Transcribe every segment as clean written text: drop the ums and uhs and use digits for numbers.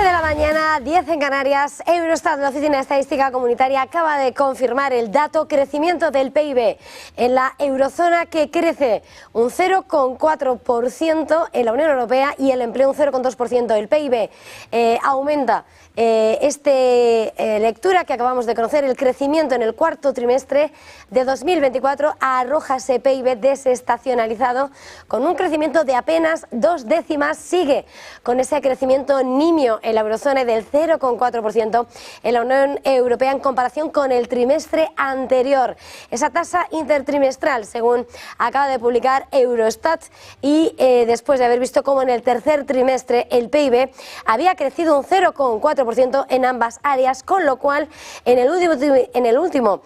de la mañana, 10 en Canarias. Eurostat, la Oficina de Estadística Comunitaria, acaba de confirmar el dato crecimiento del PIB en la eurozona, que crece un 0,4% en la Unión Europea y el empleo un 0,2%. El PIB aumenta. Lectura que acabamos de conocer, el crecimiento en el cuarto trimestre de 2024 arroja ese PIB desestacionalizado con un crecimiento de apenas 2 décimas. Sigue con ese crecimiento nimio en la eurozona del 0,4% en la Unión Europea en comparación con el trimestre anterior. Esa tasa intertrimestral, según acaba de publicar Eurostat, y después de haber visto cómo en el tercer trimestre el PIB había crecido un 0,4% en ambas áreas, con lo cual en el último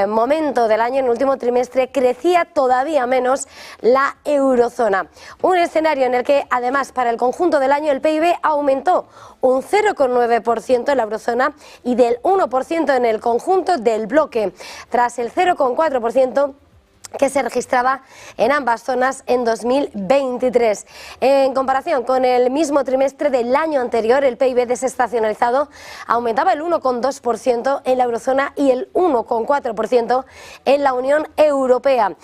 momento del año, en el último trimestre, crecía todavía menos la eurozona. Un escenario en el que además para el conjunto del año el PIB aumentó un 0,9% en la eurozona y del 1% en el conjunto del bloque, tras el 0,4% que se registraba en ambas zonas en 2023. En comparación con el mismo trimestre del año anterior, el PIB desestacionalizado aumentaba el 1,2% en la eurozona y el 1,4% en la Unión Europea.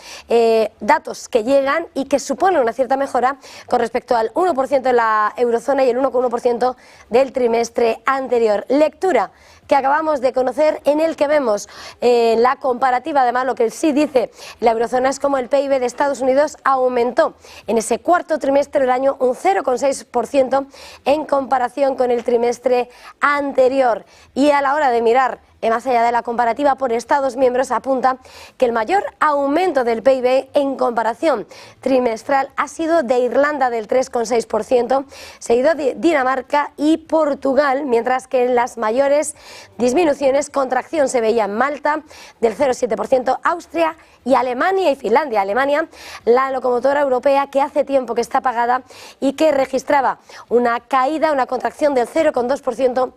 Datos que llegan y que suponen una cierta mejora con respecto al 1% en la eurozona y el 1,1% del trimestre anterior. Lectura que acabamos de conocer, en el que vemos la comparativa. Además, lo que sí dice la eurozona es como el PIB de Estados Unidos aumentó en ese cuarto trimestre del año un 0,6% en comparación con el trimestre anterior. Y a la hora de mirar más allá de la comparativa por Estados miembros, apunta que el mayor aumento del PIB en comparación trimestral ha sido de Irlanda, del 3,6%, seguido de Dinamarca y Portugal, mientras que en las mayores disminuciones, contracción se veía en Malta, del 0,7%, Austria y Alemania y Finlandia. Alemania, la locomotora europea que hace tiempo que está apagada y que registraba una caída, una contracción del 0,2%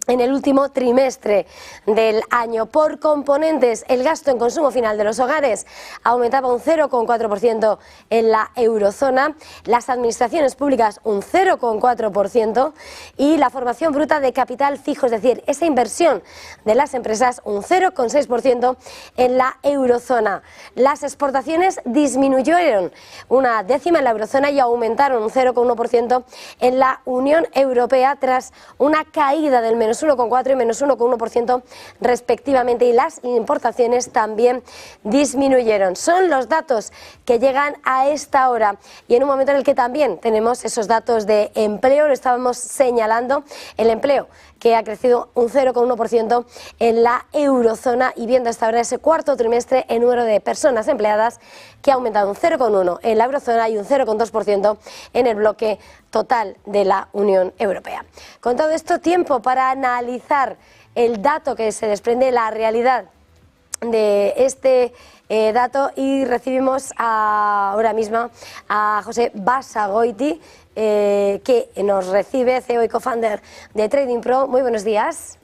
en el último trimestre del año. Por componentes, el gasto en consumo final de los hogares aumentaba un 0,4% en la eurozona, las administraciones públicas un 0,4% y la formación bruta de capital fijo, es decir, esa inversión de las empresas, un 0,6% en la eurozona. Las exportaciones disminuyeron una décima en la eurozona y aumentaron un 0,1% en la Unión Europea, tras una caída del menos 1,4% y menos 1,1% respectivamente, y las importaciones también disminuyeron. Son los datos que llegan a esta hora y en un momento en el que también tenemos esos datos de empleo. Lo estábamos señalando, el empleo que ha crecido un 0,1% en la eurozona, y viendo hasta ahora ese cuarto trimestre el número de personas empleadas que ha aumentado un 0,1% en la eurozona y un 0,2% en el bloque total de la Unión Europea. Con todo esto, tiempo para analizar el dato que se desprende, la realidad de este dato, y recibimos ahora mismo a José Basagoiti, que nos recibe, CEO y co-founder de Trading Pro. Muy buenos días.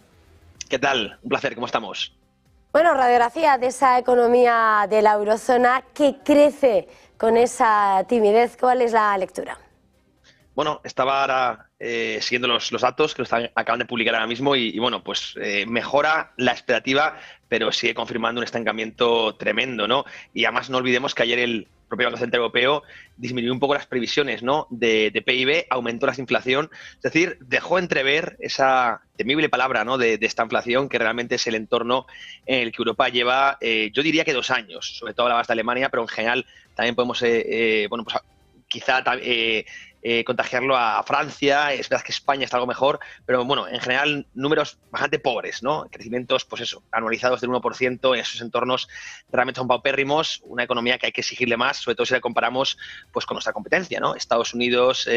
¿Qué tal? Un placer, ¿cómo estamos? Bueno, radiografía de esa economía de la eurozona que crece con esa timidez. ¿Cuál es la lectura? Bueno, estaba ahora siguiendo los datos que acaban de publicar ahora mismo y bueno, pues mejora la expectativa, pero sigue confirmando un estancamiento tremendo, ¿no? Y además no olvidemos que ayer el propio Banco Central Europeo disminuyó un poco las previsiones, ¿no?, de PIB, aumentó la inflación, es decir, dejó entrever esa temible palabra, ¿no?, de esta inflación, que realmente es el entorno en el que Europa lleva, yo diría que 2 años, sobre todo hablabas de Alemania, pero en general también podemos, bueno, pues quizá contagiarlo a Francia. Es verdad que España está algo mejor, pero bueno, en general números bastante pobres, ¿no? Crecimientos, pues eso, anualizados del 1% en esos entornos realmente son paupérrimos, una economía que hay que exigirle más, sobre todo si la comparamos pues con nuestra competencia, ¿no? Estados Unidos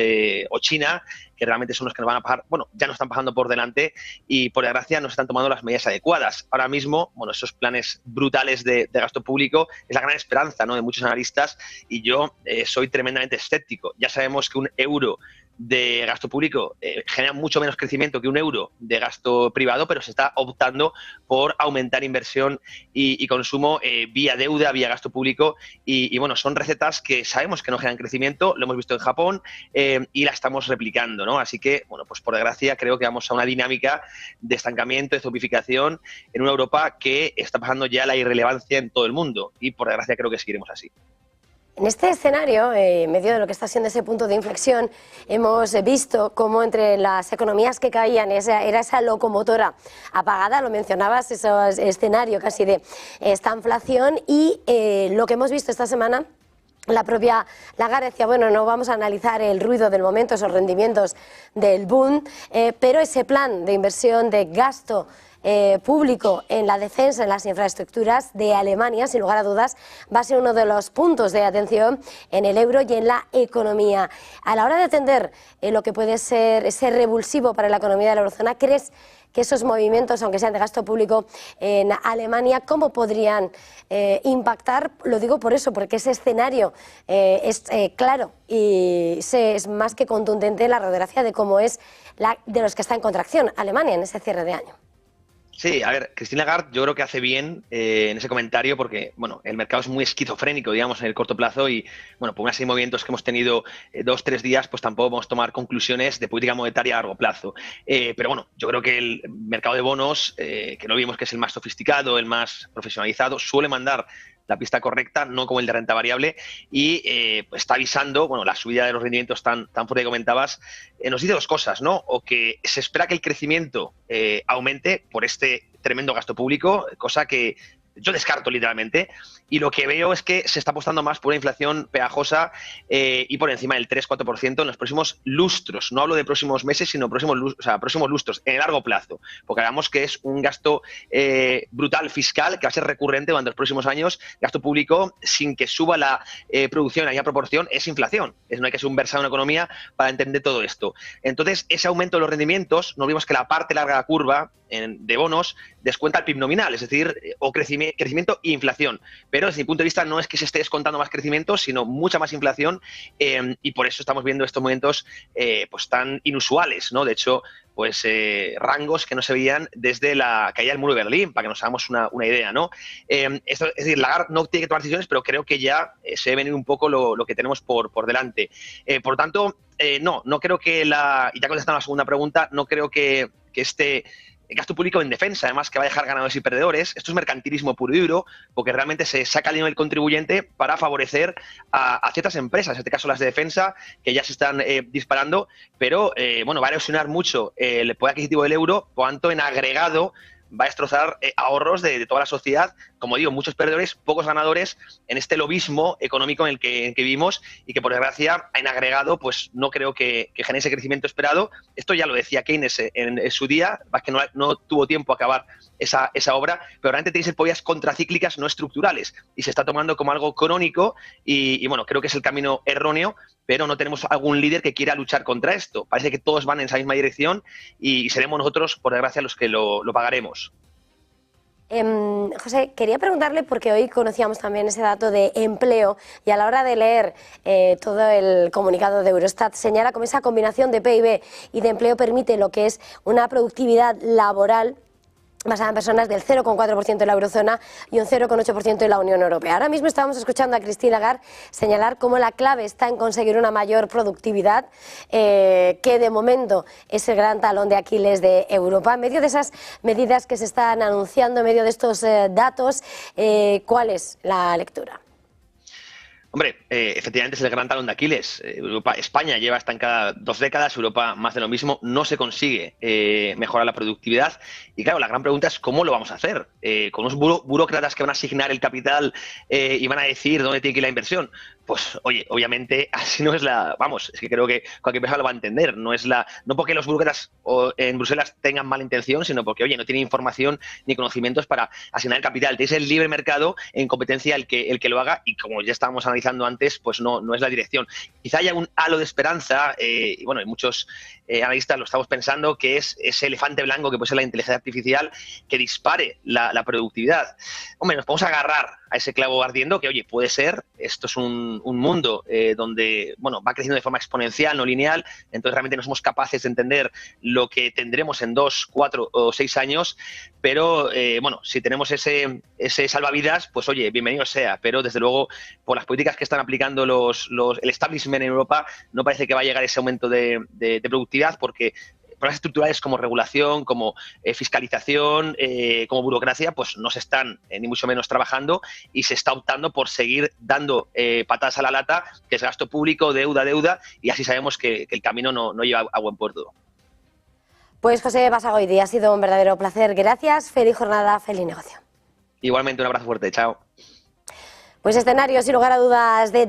o China, que realmente son los que nos van a pasar, bueno, ya nos están pasando por delante y por desgracia no se están tomando las medidas adecuadas. Ahora mismo, bueno, esos planes brutales de gasto público es la gran esperanza, ¿no?, de muchos analistas, y yo soy tremendamente escéptico. Ya sabemos que un euro de gasto público genera mucho menos crecimiento que 1 euro de gasto privado, pero se está optando por aumentar inversión y consumo vía deuda, vía gasto público y bueno, son recetas que sabemos que no generan crecimiento, lo hemos visto en Japón y la estamos replicando, ¿no? Así que, bueno, pues por desgracia creo que vamos a una dinámica de estancamiento, de zombificación en una Europa que está pasando ya la irrelevancia en todo el mundo y por desgracia creo que seguiremos así. En este escenario, en medio de lo que está siendo ese punto de inflexión, hemos visto cómo entre las economías que caían era esa locomotora apagada, lo mencionabas, ese escenario casi de estanflación y lo que hemos visto esta semana. La propia Lagarde decía, bueno, no vamos a analizar el ruido del momento, esos rendimientos del boom, pero ese plan de inversión de gasto público en la defensa, en las infraestructuras de Alemania, sin lugar a dudas, va a ser uno de los puntos de atención en el euro y en la economía. A la hora de atender lo que puede ser ese revulsivo para la economía de la eurozona, ¿crees que esos movimientos, aunque sean de gasto público en Alemania, cómo podrían impactar? Lo digo por eso, porque ese escenario es claro y es más que contundente la radiografía de cómo es de los que está en contracción Alemania en ese cierre de año. Sí, a ver, Christine Lagarde yo creo que hace bien en ese comentario porque, bueno, el mercado es muy esquizofrénico, digamos, en el corto plazo y, bueno, por una serie de movimientos que hemos tenido 2-3 días, pues tampoco vamos a tomar conclusiones de política monetaria a largo plazo. Pero, bueno, yo creo que el mercado de bonos, que no vimos que es el más sofisticado, el más profesionalizado, suele mandar la pista correcta, no como el de renta variable, y pues está avisando, bueno, la subida de los rendimientos tan fuerte que comentabas, nos dice dos cosas, ¿no? O que se espera que el crecimiento aumente por este tremendo gasto público, cosa que yo descarto literalmente, y lo que veo es que se está apostando más por una inflación pegajosa y por encima del 3-4% en los próximos lustros. No hablo de próximos meses, sino próximos lustros, en el largo plazo, porque veamos que es un gasto brutal fiscal que va a ser recurrente durante los próximos años. Gasto público sin que suba la producción en la misma proporción es inflación. No hay que ser un versado en economía para entender todo esto. Entonces, ese aumento de los rendimientos, no vimos que la parte larga de la curva de bonos descuenta el PIB nominal, es decir, o crecimiento e inflación. Pero desde mi punto de vista no es que se esté descontando más crecimiento, sino mucha más inflación y por eso estamos viendo estos momentos pues tan inusuales, ¿no? De hecho, pues rangos que no se veían desde la caída del muro de Berlín, para que nos hagamos una idea, ¿no? Es decir, Lagarde no tiene que tomar decisiones, pero creo que ya se ve venir un poco lo que tenemos por delante. Por tanto, no creo que y ya contestando a la segunda pregunta, no creo que este gasto público en defensa, además que va a dejar ganadores y perdedores. Esto es mercantilismo puro y duro, porque realmente se saca el dinero del contribuyente para favorecer a ciertas empresas, en este caso las de defensa, que ya se están disparando, pero bueno, va a erosionar mucho el poder adquisitivo del euro, por tanto, en agregado va a destrozar ahorros de toda la sociedad. Como digo, muchos perdedores, pocos ganadores en este lobismo económico en el que vivimos y que, por desgracia, en agregado, pues no creo que genere ese crecimiento esperado. Esto ya lo decía Keynes en su día, más que no tuvo tiempo a acabar esa obra, pero realmente tiene que ser políticas contracíclicas, no estructurales, y se está tomando como algo crónico y bueno, creo que es el camino erróneo, pero no tenemos algún líder que quiera luchar contra esto. Parece que todos van en esa misma dirección y seremos nosotros, por desgracia, los que lo pagaremos. José, quería preguntarle, porque hoy conocíamos también ese dato de empleo y a la hora de leer todo el comunicado de Eurostat señala como esa combinación de PIB y de empleo permite lo que es una productividad laboral basada en personas del 0,4% en la eurozona y un 0,8% en la Unión Europea. Ahora mismo estábamos escuchando a Christine Lagarde señalar cómo la clave está en conseguir una mayor productividad, que de momento es el gran talón de Aquiles de Europa. En medio de esas medidas que se están anunciando, en medio de estos datos, ¿cuál es la lectura? Hombre, efectivamente es el gran talón de Aquiles. España lleva estancada 2 décadas, Europa más de lo mismo, no se consigue mejorar la productividad. Y claro, la gran pregunta es cómo lo vamos a hacer. Con unos burócratas que van a asignar el capital y van a decir dónde tiene que ir la inversión. Pues, oye, obviamente así no es vamos, es que creo que cualquier persona lo va a entender. No porque los burócratas en Bruselas tengan mala intención, sino porque, oye, no tienen información ni conocimientos para asignar el capital. Tienes el libre mercado en competencia el que lo haga y como ya estábamos analizando antes, pues no es la dirección. Quizá haya un halo de esperanza, y bueno, muchos analistas lo estamos pensando, que es ese elefante blanco que puede ser la inteligencia artificial que dispare la productividad. Hombre, nos podemos agarrar a ese clavo ardiendo, que oye, puede ser, esto es un mundo donde, bueno, va creciendo de forma exponencial, no lineal, entonces realmente no somos capaces de entender lo que tendremos en 2, 4 o 6 años, pero bueno, si tenemos ese salvavidas, pues oye, bienvenido sea, pero desde luego, por las políticas que están aplicando el establishment en Europa, no parece que va a llegar ese aumento de productividad, porque problemas estructurales como regulación, como fiscalización, como burocracia, pues no se están ni mucho menos trabajando, y se está optando por seguir dando patadas a la lata, que es gasto público, deuda, y así sabemos que el camino no lleva a buen puerto. Pues José Basagoiti, ha sido un verdadero placer. Gracias, feliz jornada, feliz negocio. Igualmente, un abrazo fuerte, chao. Pues escenario, sin lugar a dudas, de